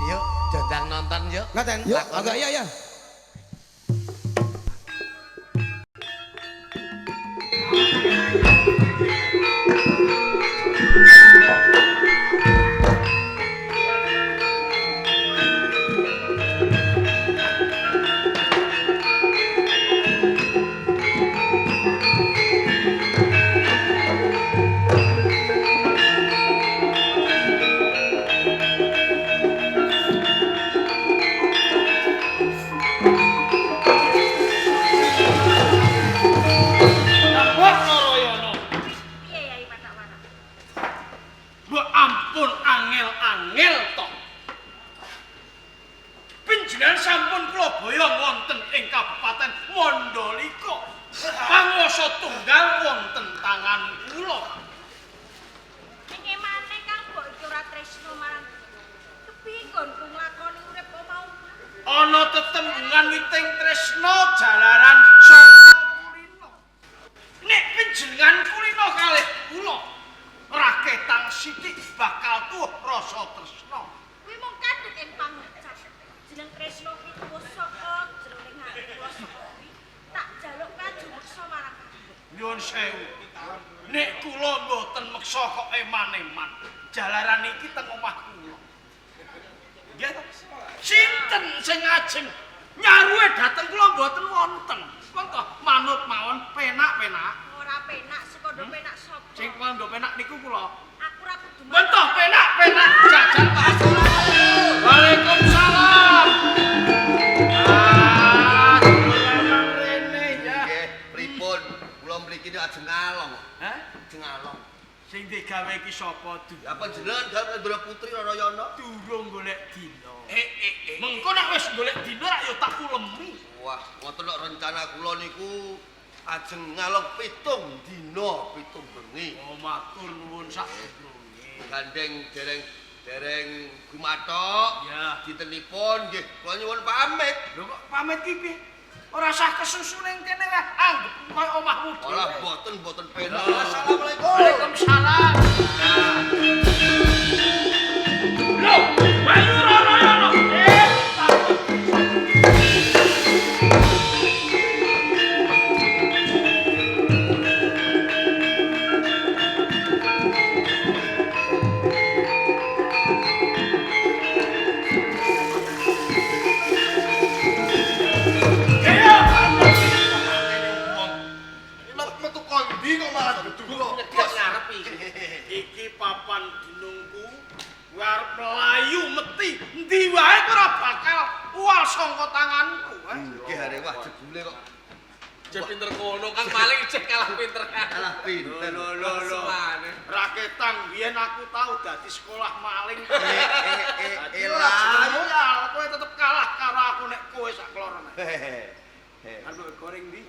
Yuk, jodang nonton yuk. Ngaten. Yuk, Lakon. agak ya. Mbok Narayana. Piye Yai Patak-patak? Mbok ampun angel-angel to. Panjenengan sampun kula boyong wonten ing Kabupaten Mandalika. Panguwasa tunggal wonten tangan kula. Ning emane Kang mbok iki ora tresno marang kepiye nggonku nglakoni urip kok mau? Ana tetembungan witing tresna jalaran saka kulino. Nek panjenengan kulino kalih kula, raketang sithik bakal tuwuh rasa tresna. Kuwi mung kandhut ing pangecap. Jeneng tresno iki tuwuh saka jroning ati kula saka kuwi. Tak jaluk kaju meksa marang Kang. Nyuwun sewu. Nek kula mboten meksa kok eman-eman. Jalaran iki teng omah kula. Nggih to? Sinten sing ajeng nyaruwe dhateng kula mboten wonten. Kon to manut mawon penak-penak. Ora penak sekondo penak sapa? Sing kondo penak niku kula. Aku ora kudu Bentoh penak-penak jajal Pak. Waalaikumsalam. Durang rene ya. Nggih, pripun? Kula mriki ajeng ngalong. Hah? Ajeng ngalong. Sing digawe iki sapa Du? Apa jenengan gawe Ndra Putri Narayana? Durung golek dina. Mengko nek wis golek dina rak ya tak kulemi. Wah, ngoten lho rencana kula niku ajeng ngalong 7 dina 7 bengi. Oh matur nuwun sak durunge. Gandeng dereng gumathok. Ya. Ditelipon nggih, kula nyuwun pamit. Lho kok pamit ki piye? Ora sah kesusu ning kene wae, anggap koyo omahmu dhewe. Olah boten penak. Lho. Assalamualaikum. Waalaikumsalam. Lho, Bayu Narayana. Metu kondi kok malah gedung Nyedhek ngarep iki. Iki papan gunungku. Kowe arep mlayu meti endi wae kowe ora bakal uwal saka tanganku. Nggih arek wah jebule kok Cek pinter kono kan paling cek kalah pinter kan. kalah pinter. Lho. Raketang biyen aku tau dadi sekolah maling. Elah. Ya, kowe tetep kalah karo aku nek kowe sak klorone. Aduh goreng ndi?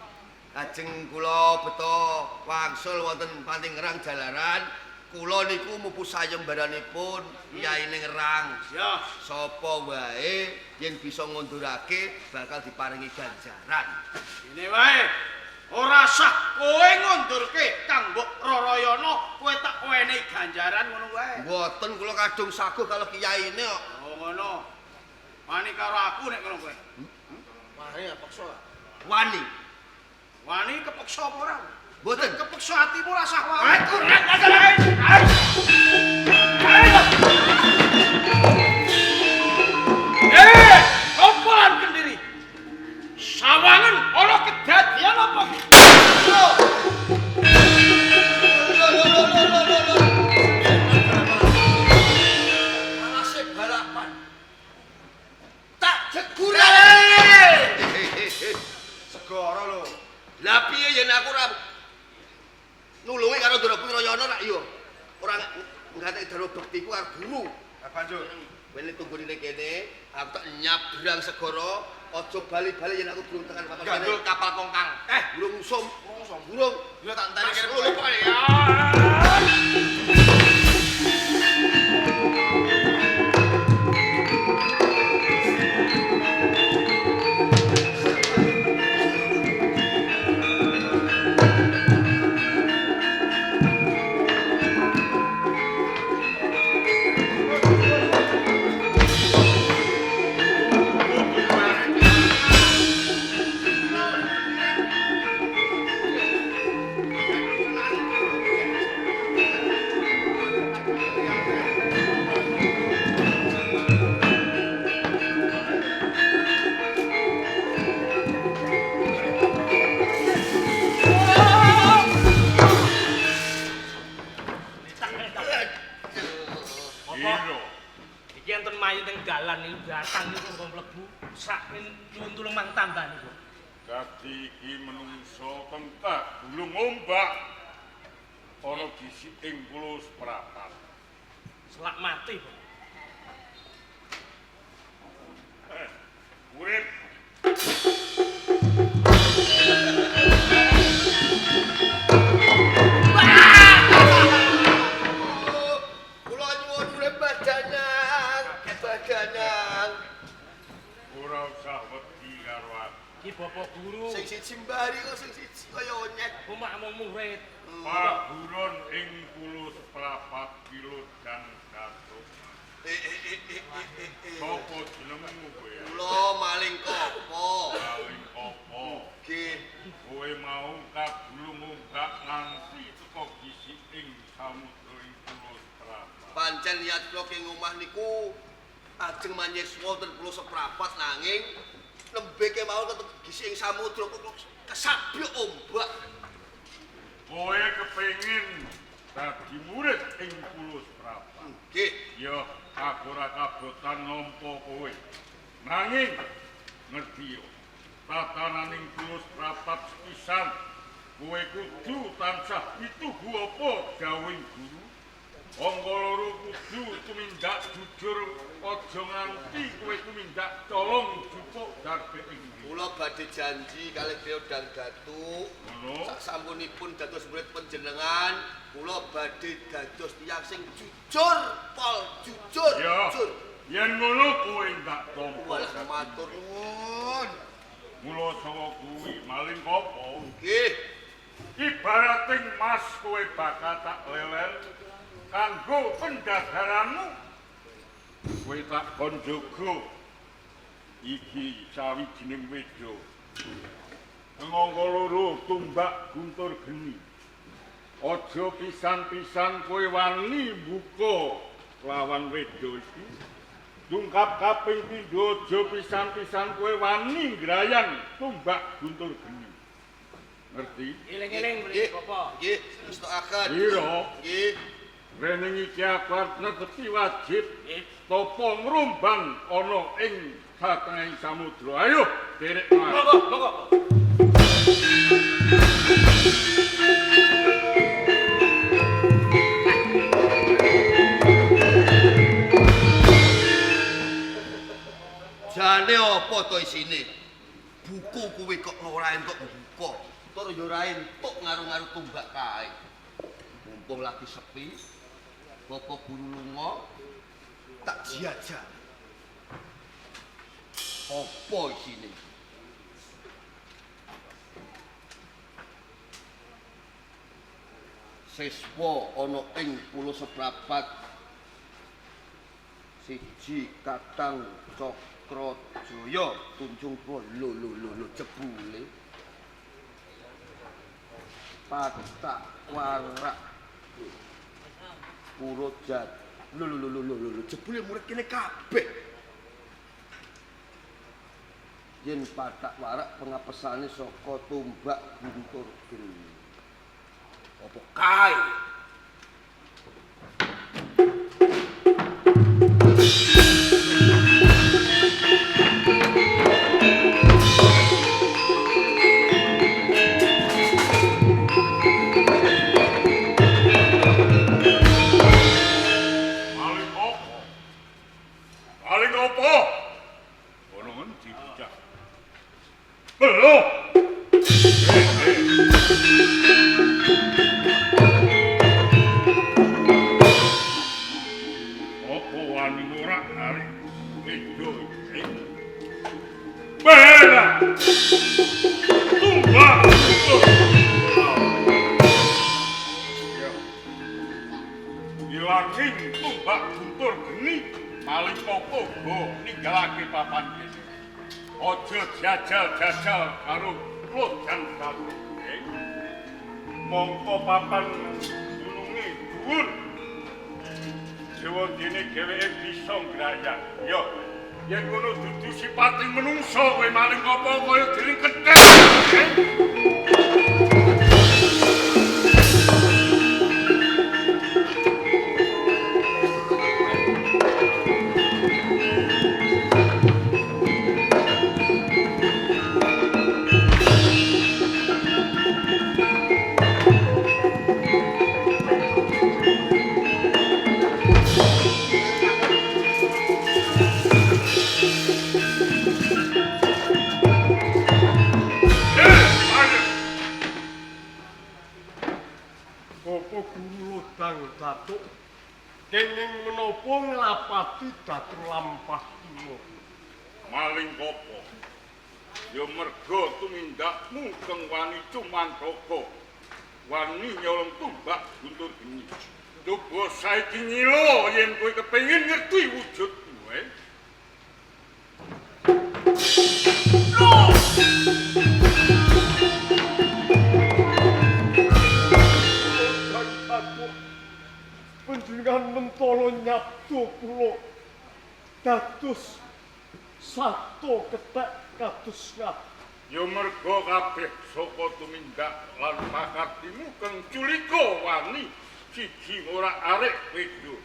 Lajeng kula beto wangsul wonten Pantingerang jalaran. Kula niku mupu sayembaranipun Kyai ning Ngerang. Ya, Sapa wae yen bisa ngundurake bakal diparingi ganjaran. ini wae. Ora sah kowe ngundurke Kang Mbok Rarayana, kowe tak wenehi ganjaran ngono wae. Mboten kula kadung saguh kalau kiyaine kok. Oh ngono. Wani karo aku nek ngono kowe. Wani paksa. Wani. Wani kepeksa apa ora? Mboten. Kepeksa atimu ora sah wae. Aku rek ada Kompolan kendiri. Sawangan ana kedadian apa? banjur Wene tunggu di kene, aku tak nyabrang segara, aja bali-bali yen aku durung tekan papan kene. Gandul kapal kongkang. Burung sum, burung. Yo tak enteni kene Mas, pokoke ya. Iki enten mayit ning dalan iki batang niku kok mlebu sak nyuwun tulung mang tambah niku. Dadi iki menungso kentak gulung ombak ana gisi ing pulau seprapat. Selak mati, Pak. Urip Kula nyuwun urip badanan. Badanan. ora usah wedi karo aku. Iki Bapak Guru, Sing siji mbari kok sing siji kaya onyek. omakmu murid. Pak Buron ing pulau seprapat kilo dan datuk. Sopo jenengmu kowe? Kula maling kopo. Paling apa? Nggih. Kowe mau kagulung ombak nganti teko gisi ing samudra ing pulau seprapat. Pancen niat kula ing omah niku ajeng manyiswa wonten pulau seprapat nanging nembe kemawon ketemu gisi ing samudra kok kesabyok ombak. Kowe kepengin dadi murid ing pulau seprapat. Nggih. Ya, aku ora kabotan nampa kowe. Nanging ngerti yo, tatananing pulau seprapat pisan. Kowe kudu tansah pituhu apa dawuhing guru. Angka loro kudu tumindak jujur, aja nganti kowe tumindak colong jupuk darbe ing nggih. Kula badhe janji kalih Deodang Datuk. Ngono. Sasampunipun dados murid panjenengan, kula badhe dados tiyang sing jujur, pol jujur, Ya, jujur. yen ngono kowe ndak tampa. Walah matur nuwun. Mula saka kuwi maling apa? Nggih. Ibarating mas kowe bakal tak leler kanggo pendadaranmu. Kowe tak kon jaga iki sawijining wedha. Ngangka loro tumbak guntur geni. Aja pisan-pisan kowe wani mbuka lawan wedha iki. Dungkap kaping pindho aja pisan-pisan kowe wani ngrayan tumbak guntur geni. Ngerti? Eling-eling Nggih, mriki Bapak. nggih, ngestokaken. Piro? Nggih. Rene iki aku arep negeti wajib Nggih. tapa ngrumbang ana ing satengahing samudra. Ayo, derek mas. Monggo, monggo. Jane apa to isine? Buku kuwi kok ora entuk buka. Tur yo ora entuk ngaru-ngaru tumbak kae. Mumpung lagi sepi, Bapak Guru lunga, tak jajal. Apa isine? Siswa ana ing pulau seprapat siji Kakang Cakrajaya Tunjung lho jebule Patak Warak Purojat lho jebule murid kene kabeh yen Patak Warak pengapesane saka tumbak guntur geni apa kae Maling apa? maling apa? Ono ngendi bocah? Belum. Apa wani ora arek wedo iki? Bela. Tumbak. Ilangin tumbak guntur geni maling popo go ninggalake papan kene. Aja jajal-jajal karo lojan karo. Mongko papan gununge dhuwur. Dewa dene dheweke bisa ngrayang. Yo, yen ngono dudu sipate menungso kowe maling apa kaya dening kethek. Datuk kenging menapa nglapati datur lampah kula Maling apa? Ya merga tumindakmu kang wani cumantaka. Wani nyolong tumbak guntur geni. Coba saiki nyilo yen kowe kepengin ngerti wujudmu, Panjenengan mentolo nyabdo kula dados sato ketek kados ngap. Ya merga kabeh saka tumindak lan pakatimu kang culika wani siji ora arek wedo.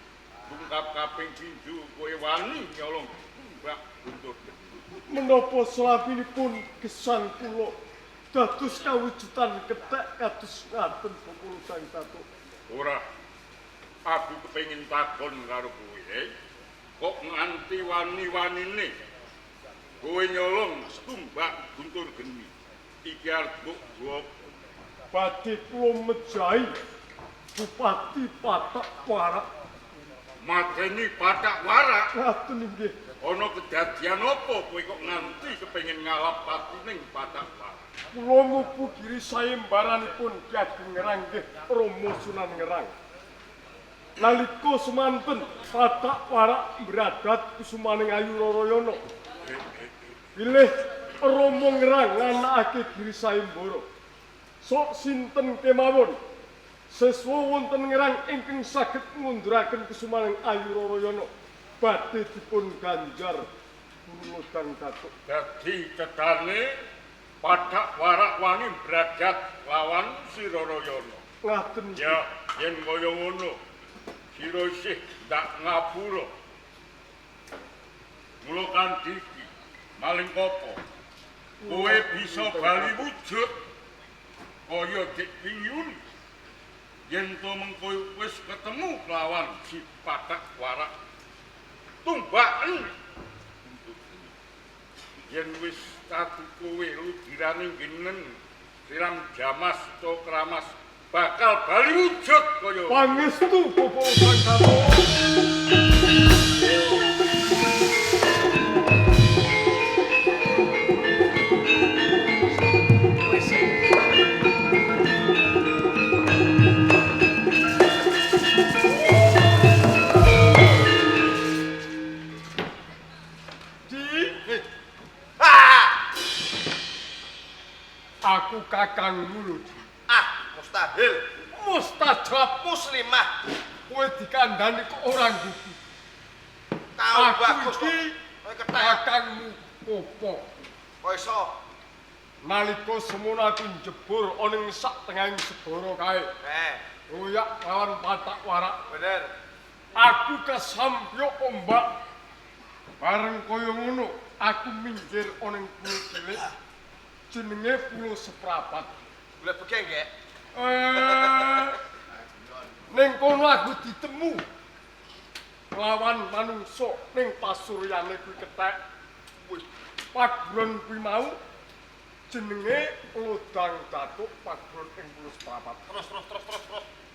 Tungkap kaping pindho kowe wani nyolong tumbak guntur geni. Menapa selapinipun gesang kula dados kawujudan ketek kados ngaten kula sang datuk. Ora, aku kepengin takon karo kowe, kok nganti wani-wanine kowe nyolong tumbak guntur geni. Iki arep mbok Badhe kula mejahi Bupati Patak Warak. mateni Patak Warak. Ngaten nggih. Ana kedadian apa kowe kok nganti kepengin ngalap patining Patak Warak? Kula ngupu giri sayembaranipun Ki Ageng Ngerang nggih Rama Sunan Ngerang. Nalika semanten Patak Warak bradat kusumaning Ayu Rarayana. Pilih Rama Ngerang nganakake giri sayembara. Sok sinten kemawon seswa wonten Ngerang ingkang saged ngunduraken kusumaning Ayu Rarayana badhe dipun ganjar kula kang datuk. Dadi cetane Patak Warak wani bradat lawan Sira Rayana. Ngaten Ya, yen kaya ngono, sira isih ndak ngapura. Mula kanthi iki maling apa? Kowe bisa bali wujud kaya dik piyun. Yen to mengko wis ketemu lawan si Patak Warak. Tumbaken. Yen wis tatu kowe ludirane ginen siram jamas to kramas bakal bali wujud kaya pangestu Bapak sang datuk. Aku kakangmu lho. Mustahil. Mustajab Muslimah. kowe dikandhani kok ora nggugu. Tahu bagus Aku kok. iki Kowe ketek. kakangmu opo? Kok iso? Nalika semono aku njebur ana ing sak tengahing segara kae. Royak lawan Patak Warak. Bener. Aku kesampyo ombak. Bareng kaya ngono, aku minggir ana ing pulo cilik. Jenenge Pulo Seprapat. Golek begeng nggih. Ning kono aku ditemu kelawan manungsa ning pasuryane kuwi kethek. Wis paguron kuwi mau jenenge Lodang Datuk Paguron ing Pulus Prapat. Terus.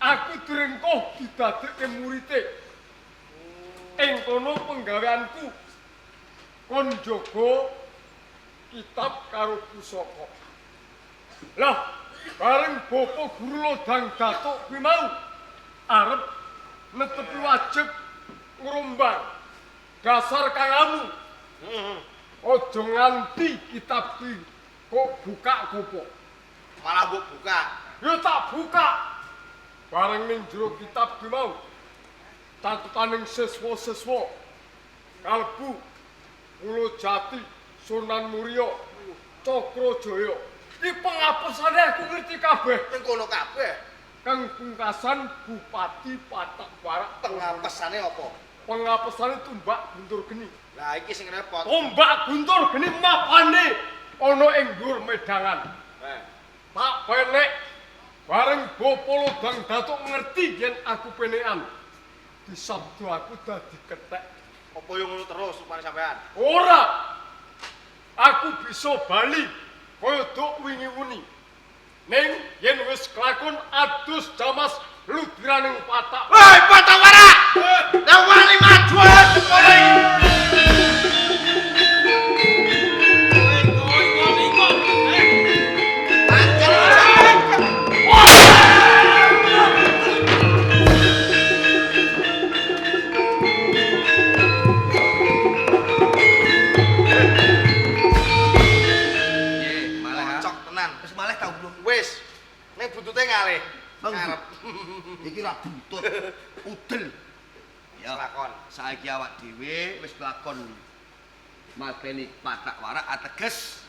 Aku direngkuh didadekke murite. Ing kono penggaweanku kon jaga kitab karo pusaka. Lah, bareng Bapak Guru Lodang Datuk kuwi mau arep netepi wajib ngrumbang dasar kangamu. Aja nganti kitab kuwi kok buka gopo. Malah mbok buka. Ya tak buka. Bareng ning jero kitab kuwi mau catetaning siswa-siswa kalbu Pulo Jati, Sunan Muria, Cakrajaya. Iki pengapesane aku ngerti kabeh. Ning kono kabeh. Kang pungkasan Bupati Patak Barak. Pengapesane apa? Pengapesane Tumbak Guntur Geni. Lah iki sing repot. Tumbak Guntur Geni mapane ana ing dhuwur medangan. Tak penek bareng Bapak Lodang Datuk ngerti yen aku penekan. Disabdo aku dadi kethek. Apa yo ngono terus supaya sampean? Ora. Aku bisa bali kaya duk wingi-wingi. Ning yen wis kelakon adus jamas ludiraning Patak. Hei, Patak Barak! Lah wani maju. Wis, ning buntute ngalih. Ngarep. Iki ra buntut, udel. Ya, Lakon. saiki awak dhewe wis lakon mateni Patak Warak ateges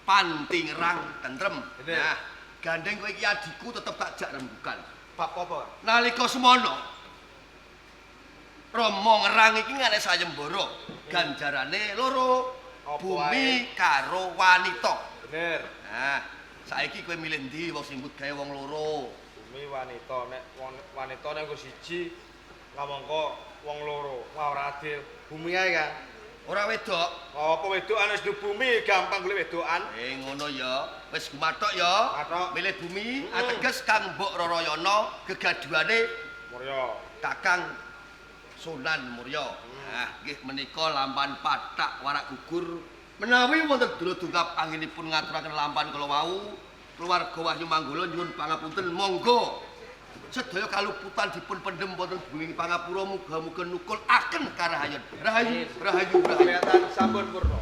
panti ngerang tentrem. Bener. Nah, gandeng kowe iki adikku tetep tak jak rembugan. Bab apa? Nalika semono Rama ngerang iki ngene sayembara. Ganjarane loro. Apa Bumi karo wanita. Bener. Nah, saiki kowe milih ndi wong sing gawe wong loro? Bumi wanita nek wanita nek siji lamangka wong loro. Wah ora adil. Bumi ae kan. Ora wedok. Apa wedokan wis duwe bumi gampang golek wedokan. Ngono ya. Wis gumathok ya. Mathok. Milih bumi ateges Kang Mbok Rarayana gegaduhane Murya. Kakang Sunan Muria. Nah, nggih menika lampan Patak Warak gugur. Menawi wonten dulur dungkap anggenipun ngaturaken lampan kala wau, keluarga Wahyu Manggala nyuwun pangapunten monggo. Sedaya kaluputan dipun pendhem wonten bumi Pangapura muga-muga nukul aken karahayon. Rahayu, rahayu, rahayu. Kelihatan sampun purna.